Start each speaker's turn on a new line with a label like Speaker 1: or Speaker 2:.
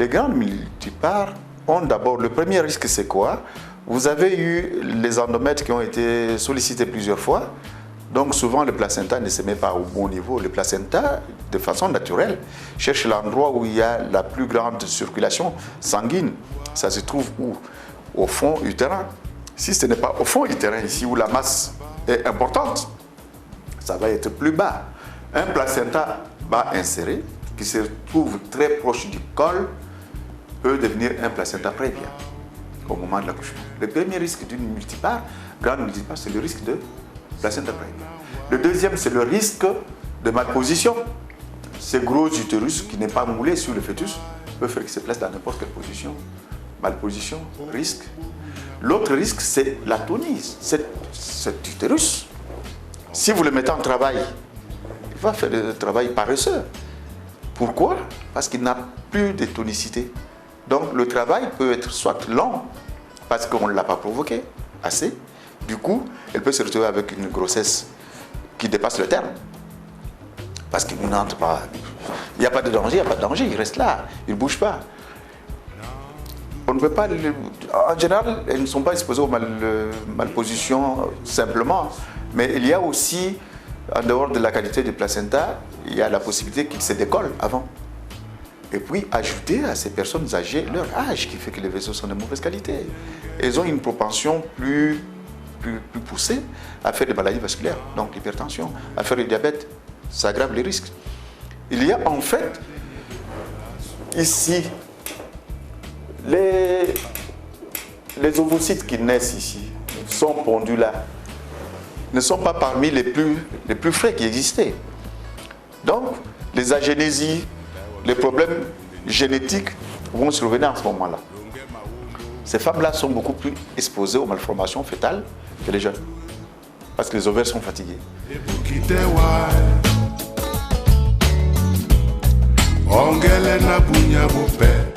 Speaker 1: Les grandes multipares ont d'abord, le premier risque c'est quoi? Vous avez eu les endomètres qui ont été sollicités plusieurs fois, donc souvent le placenta ne se met pas au bon niveau. Le placenta, de façon naturelle, cherche l'endroit où il y a la plus grande circulation sanguine. Ça se trouve où? Au fond utérin. Si ce n'est pas au fond utérin, ici où la masse est importante, ça va être plus bas. Un placenta bas inséré, qui se trouve très proche du col, peut devenir un placenta prévia au moment de l'accouchement. Le premier risque d'une multipare, grande multipare, c'est le risque de placenta prévia. Le deuxième, c'est le risque de malposition. Ce gros utérus qui n'est pas moulé sur le fœtus peut faire qu'il se place dans n'importe quelle position. Malposition, risque. L'autre risque, c'est l'atonie. Cet utérus, si vous le mettez en travail, il va faire un travail paresseux. Pourquoi? Parce qu'il n'a plus de tonicité. Donc le travail peut être soit lent, parce qu'on ne l'a pas provoqué assez. Du coup, elle peut se retrouver avec une grossesse qui dépasse le terme. Parce qu'il n'entre pas. Il n'y a pas de danger, il n'y a pas de danger, il reste là, il ne bouge pas. On ne peut pas. En général, elles ne sont pas exposées aux malpositions simplement. Mais il y a aussi, en dehors de la qualité du placenta, il y a la possibilité qu'il se décolle avant. Et puis, ajouter à ces personnes âgées leur âge qui fait que les vaisseaux sont de mauvaise qualité. Elles ont une propension plus poussée à faire des maladies vasculaires, donc l'hypertension, à faire du diabète. Ça aggrave les risques. Il y a en fait, ici, les ovocytes qui naissent ici, sont pondus là, ne sont pas parmi les plus frais qui existaient. Donc, les agénésies, les problèmes génétiques vont survenir à ce moment-là. Ces femmes-là sont beaucoup plus exposées aux malformations fœtales que les jeunes, parce que les ovaires sont fatigués. Ongele na bunya bope.